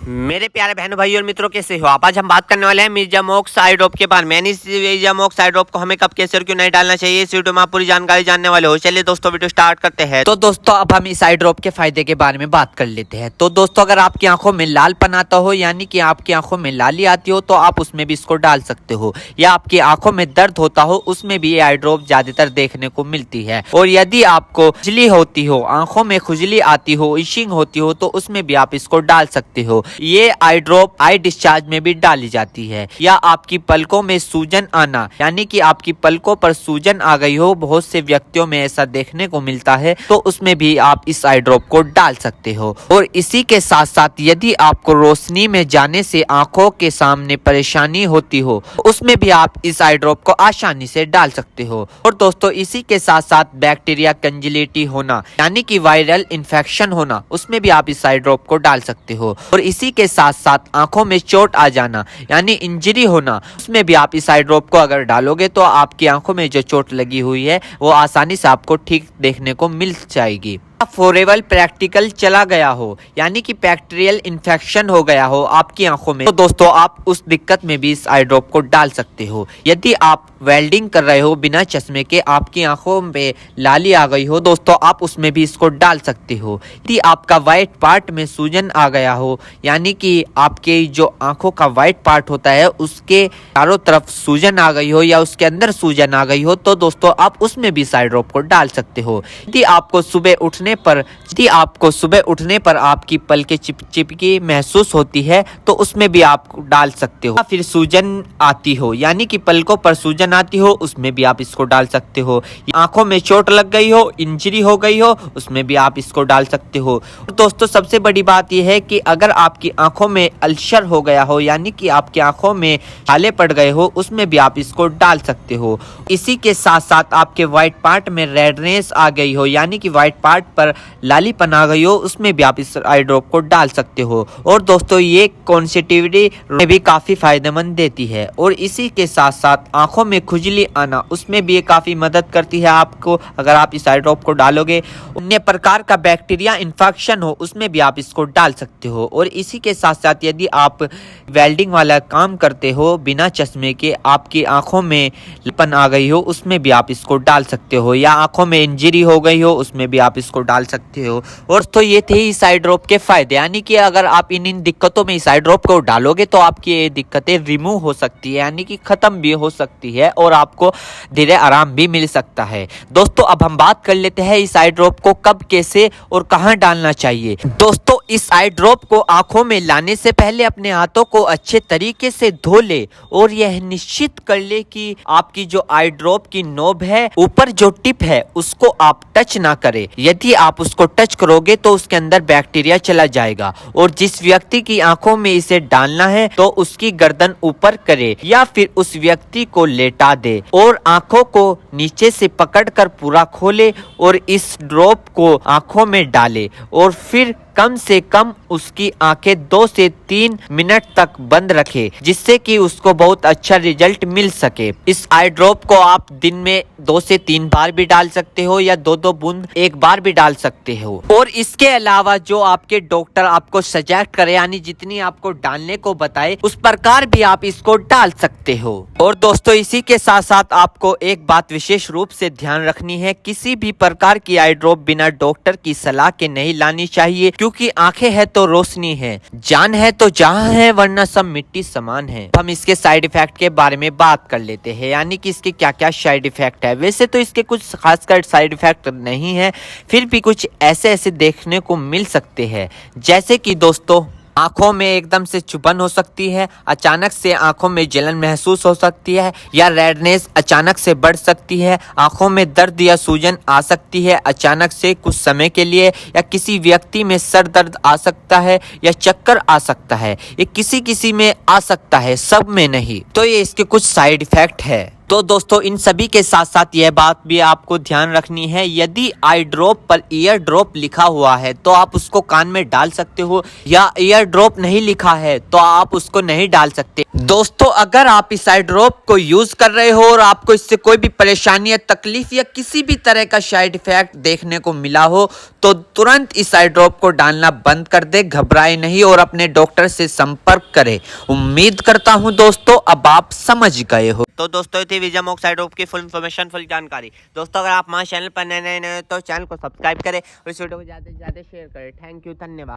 मेरे प्यारे बहनों भाई और मित्रों, कैसे हो आप। आज हम बात करने वाले हैं मिर्जा मोक्स आई ड्रॉप के बारे में। इस मिर्जा मोक्स आई ड्रॉप को हमें कब, कैसे और क्यों नहीं डालना चाहिए, इस वीडियो में आप पूरी जानकारी जानने वाले हो। चलिए दोस्तों वीडियो स्टार्ट करते हैं। तो दोस्तों अब हम इस आई ड्रॉप के फायदे के बारे में बात कर लेते हैं। तो दोस्तों अगर आपकी आंखों में लालपन आता हो, यानी कि आपकी आंखों में लाली आती हो, तो आप उसमें भी इसको डाल सकते हो। या आपकी आंखों में दर्द होता हो, उसमें भी ये आई ड्रॉप ज्यादातर देखने को मिलती है। और यदि आपको खुजली होती हो, आंखों में खुजली आती हो, इशिंग होती हो, तो उसमें भी आप इसको डाल सकते हो। ये आई ड्रॉप आई डिस्चार्ज में भी डाली जाती है। या आपकी पलकों में सूजन आना, यानी कि आपकी पलकों पर सूजन आ गई हो, बहुत से व्यक्तियों में ऐसा देखने को मिलता है, तो उसमें भी आप इस आई ड्रॉप को डाल सकते हो। और इसी के साथ साथ यदि आपको रोशनी में जाने से आंखों के सामने परेशानी होती हो, उसमें भी आप इस आई ड्रॉप को आसानी से डाल सकते हो। और दोस्तों इसी के साथ साथ बैक्टीरिया कंजिलिटी होना, यानी कि वायरल इन्फेक्शन होना, उसमें भी आप इस आई ड्रॉप को डाल सकते हो। और इसी के साथ साथ आंखों में चोट आ जाना, यानी इंजरी होना, उसमें भी आप इस आई ड्रॉप को अगर डालोगे तो आपकी आंखों में जो चोट लगी हुई है वो आसानी से आपको ठीक देखने को मिल जाएगी। फॉरेबल प्रैक्टिकल चला गया हो, यानी कि बैक्टीरियल इन्फेक्शन हो गया हो आपकी आंखों में, तो दोस्तों आप उस दिक्कत में भी इस आई ड्रॉप को डाल सकते हो। यदि आप वेल्डिंग कर रहे हो बिना चश्मे के, आपकी आंखों में लाली आ गई हो, दोस्तों आप उसमें भी इसको डाल सकते हो। यदि आपका व्हाइट पार्ट में सूजन आ गया हो, यानी कि आपके जो आंखों का व्हाइट पार्ट होता है उसके चारों तरफ सूजन आ गई हो, या उसके अंदर सूजन आ गई हो, तो दोस्तों आप उसमें भी इस आई ड्रॉप को डाल सकते हो। यदि आपको सुबह उठने पर आपकी पलकें चिपचिपकी महसूस होती है, तो उसमें भी आप डाल सकते हो। फिर सूजन आती हो, यानी कि पलकों पर सूजन आती हो, उसमें भी आप इसको डाल सकते हो। आंखों में चोट लग गई हो, इंजरी हो गई हो, उसमें भी आप इसको डाल सकते हो। और दोस्तों सबसे बड़ी बात यह है कि अगर आपकी आंखों में अल्सर हो गया हो, यानी कि आपकी आंखों में छाले पड़ गए हो, उसमें भी आप इसको डाल सकते हो। इसी के साथ साथ आपके व्हाइट पार्ट में रेडनेस आ गई हो, यानी कि व्हाइट पार्ट पर लालीपन आ गई हो, उसमें भी आप इस आई ड्रॉप को डाल सकते हो। और दोस्तों ये कॉन्सेटिविटी में भी काफी फायदेमंद देती है। और इसी के साथ साथ आंखों में खुजली आना, उसमें भी ये काफी मदद करती है आपको। अगर आप इस आई ड्रॉप को डालोगे, अन्य प्रकार का बैक्टीरिया इन्फेक्शन हो, उसमें भी आप इसको डाल सकते हो। और इसी के साथ साथ यदि आप वेल्डिंग वाला काम करते हो बिना चश्मे के, आपकी आंखों में लालीपन आ गई हो, उसमें भी आप इसको डाल सकते हो। या आंखों में इंजरी हो गई हो, उसमें भी आप इसको डाल सकते हो। और तो ये थे इस आई ड्रॉप के फायदे, यानी कि अगर आप इन दिक्कतों में इस आई ड्रॉप को डालोगे तो आपकी ये दिक्कतें रिमूव हो सकती है, यानी कि खत्म भी हो सकती है, और आपको धीरे आराम भी मिल सकता है। दोस्तों अब हम बात कर लेते हैं इस आई ड्रॉप को कब, कैसे और कहां डालना चाहिए। दोस्तों इस आई ड्रॉप को आंखों में लाने से पहले अपने हाथों को अच्छे तरीके से धो ले, और यह निश्चित कर ले कि आपकी जो आई ड्रॉप की नोब है, ऊपर जो टिप है, उसको आप टच ना करें। यदि आप उसको टच करोगे तो उसके अंदर बैक्टीरिया चला जाएगा। और जिस व्यक्ति की आंखों में इसे डालना है तो उसकी गर्दन ऊपर करे, या फिर उस व्यक्ति को लेटा दे और आंखों को नीचे से पकड़कर पूरा खोले, और इस ड्रॉप को आंखों में डाले, और फिर कम से कम उसकी आंखें 2 से 3 मिनट तक बंद रखे, जिससे कि उसको बहुत अच्छा रिजल्ट मिल सके। इस आई ड्रॉप को आप दिन में 2 से 3 बार भी डाल सकते हो, या 2-2 बूंद एक बार भी डाल सकते हो। और इसके अलावा जो आपके डॉक्टर आपको सजेस्ट करे, यानी जितनी आपको डालने को बताए, उस प्रकार भी आप इसको डाल सकते हो। और दोस्तों इसी के साथ साथ आपको एक बात विशेष रूप से ध्यान रखनी है, किसी भी प्रकार की आई ड्रॉप बिना डॉक्टर की सलाह के नहीं लानी चाहिए, क्योंकि आंखें है तो रोशनी है, जान है तो जहां है, वरना सब मिट्टी समान है। हम इसके साइड इफेक्ट के बारे में बात कर लेते हैं, यानी कि इसके क्या क्या साइड इफेक्ट है। वैसे तो इसके कुछ खासकर साइड इफेक्ट नहीं है, फिर भी कुछ ऐसे ऐसे देखने को मिल सकते हैं, जैसे कि दोस्तों आंखों में एकदम से चुभन हो सकती है, अचानक से आंखों में जलन महसूस हो सकती है, या रेडनेस अचानक से बढ़ सकती है, आंखों में दर्द या सूजन आ सकती है अचानक से कुछ समय के लिए, या किसी व्यक्ति में सर दर्द आ सकता है, या चक्कर आ सकता है। ये किसी किसी में आ सकता है, सब में नहीं। तो ये इसके कुछ साइड इफेक्ट है। तो दोस्तों इन सभी के साथ साथ यह बात भी आपको ध्यान रखनी है, यदि आई ड्रॉप पर ईयर ड्रॉप लिखा हुआ है तो आप उसको कान में डाल सकते हो, या ईयर ड्रॉप नहीं लिखा है तो आप उसको नहीं डाल सकते। दोस्तों अगर आप इस आई ड्रॉप को यूज कर रहे हो और आपको इससे कोई भी परेशानी या तकलीफ या किसी भी तरह का साइड इफेक्ट देखने को मिला हो तो तुरंत इस आई ड्रॉप को डालना बंद कर दे, घबराए नहीं और अपने डॉक्टर से संपर्क करें। उम्मीद करता हूं दोस्तों अब आप समझ गए हो। तो दोस्तों थी विजामोक्स आई ड्रॉप की फुल इन्फॉर्मेशन, फुल जानकारी। दोस्तों अगर आप हमारे चैनल पर नए नए तो चैनल को सब्सक्राइब करें और इस वीडियो को ज़्यादा से ज़्यादा शेयर करें। थैंक यू, धन्यवाद।